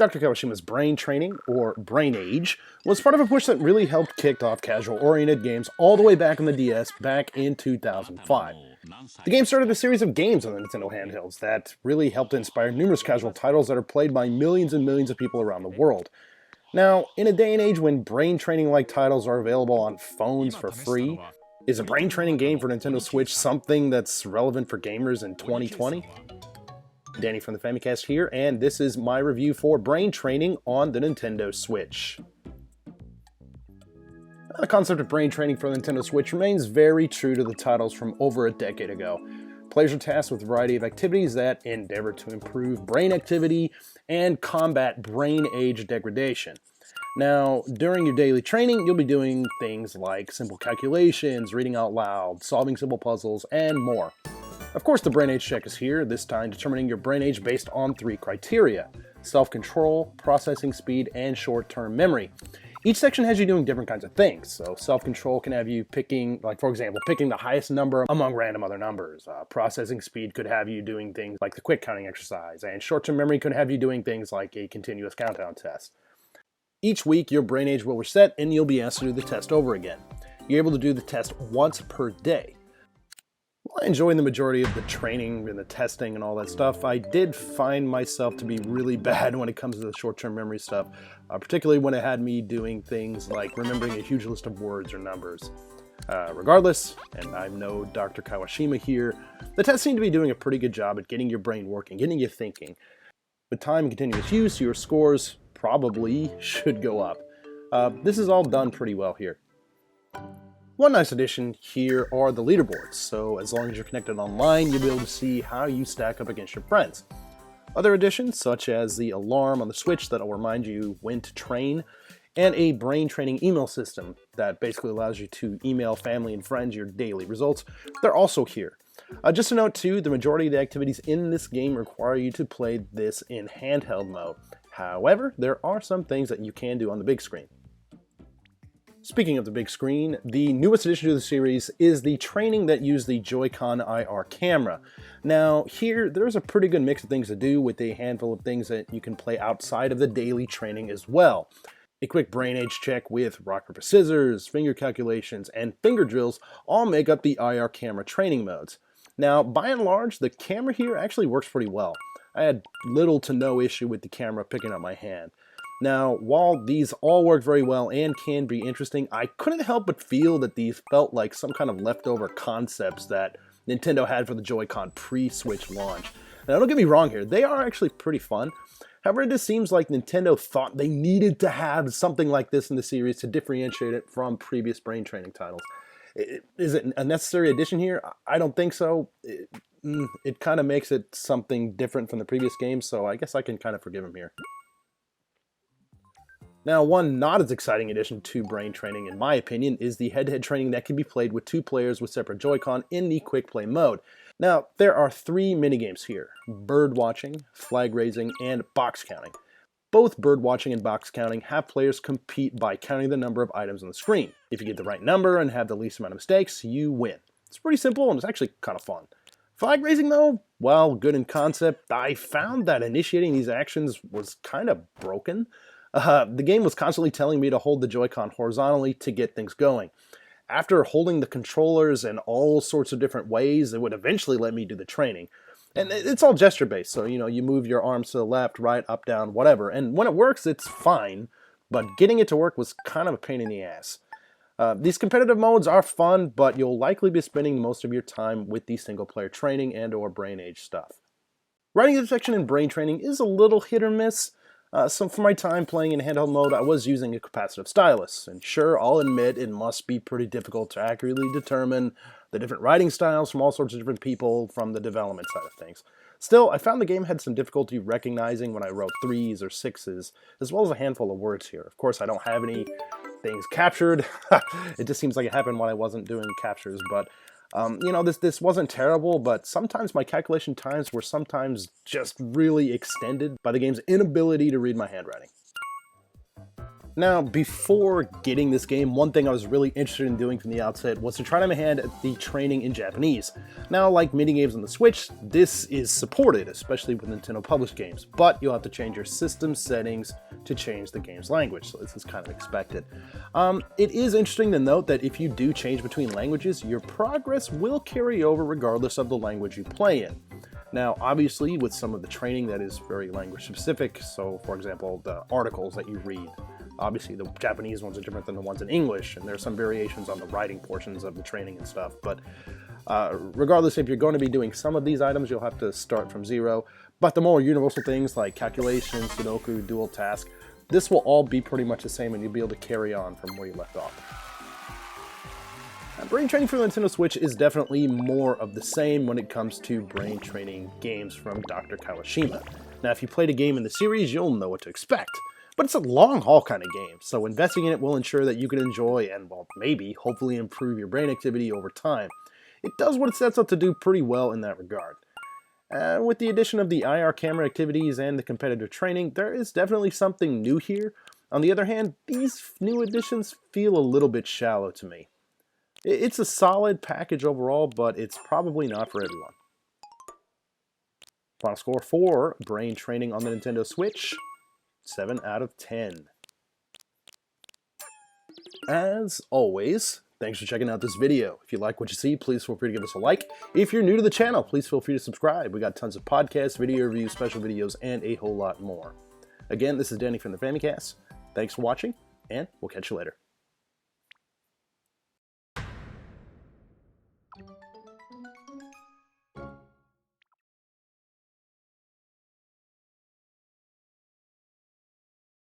Dr. Kawashima's brain training, or brain age, was part of a push that really helped kick off casual-oriented games all the way back on the DS back in 2005. The game started a series of games on the Nintendo handhelds that really helped inspire numerous casual titles that are played by millions and millions of people around the world. Now, in a day and age when brain training-like titles are available on phones for free, is a brain training game for Nintendo Switch something that's relevant for gamers in 2020? Danny from the Famicast here, and this is my review for brain training on the Nintendo Switch. The concept of brain training for the Nintendo Switch remains very true to the titles from over a decade ago. Players are tasked with a variety of activities that endeavor to improve brain activity and combat brain age degradation. Now, during your daily training, you'll be doing things like simple calculations, reading out loud, solving simple puzzles, and more. Of course, the brain age check is here, this time determining your brain age based on 3 criteria: self-control, processing speed, and short-term memory. Each section has you doing different kinds of things. So self-control can have you picking, like for example, picking the highest number among random other numbers. Processing speed could have you doing things like the quick counting exercise, and short-term memory could have you doing things like a continuous countdown test. Each week, your brain age will reset and you'll be asked to do the test over again. You're able to do the test once per day. While enjoying the majority of the training and the testing and all that stuff, I did find myself to be really bad when it comes to the short-term memory stuff, particularly when it had me doing things like remembering a huge list of words or numbers. Regardless, and I'm no Dr. Kawashima here, the tests seem to be doing a pretty good job at getting your brain working, getting you thinking. With time and continuous use, your scores probably should go up. This is all done pretty well here. One nice addition here are the leaderboards, so as long as you're connected online, you'll be able to see how you stack up against your friends. Other additions, such as the alarm on the Switch that'll remind you when to train, and a brain training email system that basically allows you to email family and friends your daily results, they're also here. Just a note too, the majority of the activities in this game require you to play this in handheld mode. However, there are some things that you can do on the big screen. Speaking of the big screen, the newest addition to the series is the training that use the Joy-Con IR camera. Now here, there's a pretty good mix of things to do with a handful of things that you can play outside of the daily training as well. A quick brain age check with rock, paper, scissors, finger calculations, and finger drills all make up the IR camera training modes. Now, by and large, the camera here actually works pretty well. I had little to no issue with the camera picking up my hand. Now, while these all work very well and can be interesting, I couldn't help but feel that these felt like some kind of leftover concepts that Nintendo had for the Joy-Con pre-Switch launch. Now, don't get me wrong here, they are actually pretty fun. However, it just seems like Nintendo thought they needed to have something like this in the series to differentiate it from previous brain training titles. Is it a necessary addition here? I don't think so. It kind of makes it something different from the previous games, so I guess I can kind of forgive them here. Now, one not as exciting addition to brain training, in my opinion, is the head-to-head training that can be played with 2 players with separate Joy-Con in the quick play mode. Now, there are 3 minigames here: bird watching, flag raising, and box counting. Both bird watching and box counting have players compete by counting the number of items on the screen. If you get the right number and have the least amount of mistakes, you win. It's pretty simple and it's actually kind of fun. Flag raising though, while good in concept, I found that initiating these actions was kind of broken. The game was constantly telling me to hold the Joy-Con horizontally to get things going. After holding the controllers in all sorts of different ways, it would eventually let me do the training. And it's all gesture-based, so you move your arms to the left, right, up, down, whatever. And when it works, it's fine, but getting it to work was kind of a pain in the ass. These competitive modes are fun, but you'll likely be spending most of your time with the single-player training and or brain age stuff. Writing detection in brain training is a little hit or miss. So for my time playing in handheld mode, I was using a capacitive stylus, and sure, I'll admit it must be pretty difficult to accurately determine the different writing styles from all sorts of different people from the development side of things. Still, I found the game had some difficulty recognizing when I wrote 3s or 6s, as well as a handful of words here. Of course, I don't have any things captured. It just seems like it happened when I wasn't doing captures, but this wasn't terrible, but sometimes my calculation times were sometimes just really extended by the game's inability to read my handwriting. Now, before getting this game, one thing I was really interested in doing from the outset was to try to my hand at the training in Japanese. Now, like minigames on the Switch, this is supported, especially with Nintendo published games, but you'll have to change your system settings to change the game's language, so this is kind of expected. It is interesting to note that if you do change between languages, your progress will carry over regardless of the language you play in. Now, obviously, with some of the training that is very language specific, so for example, the articles that you read, obviously the Japanese ones are different than the ones in English, and there's some variations on the writing portions of the training and stuff, but regardless, if you're going to be doing some of these items, you'll have to start from zero, but the more universal things like calculations, Sudoku, dual task, this will all be pretty much the same, and you'll be able to carry on from where you left off. Brain training for the Nintendo Switch is definitely more of the same when it comes to brain training games from Dr. Kawashima. Now, if you played a game in the series, you'll know what to expect. But it's a long-haul kind of game, so investing in it will ensure that you can enjoy and, well, maybe, hopefully improve your brain activity over time. It does what it sets out to do pretty well in that regard. With the addition of the IR camera activities and the competitive training, there is definitely something new here. On the other hand, these new additions feel a little bit shallow to me. It's a solid package overall, but it's probably not for everyone. Final score for brain training on the Nintendo Switch, 7 out of 10. As always, thanks for checking out this video. If you like what you see, please feel free to give us a like. If you're new to the channel, please feel free to subscribe. We got tons of podcasts, video reviews, special videos, and a whole lot more. Again, this is Danny from the Famicast. Thanks for watching, and we'll catch you later.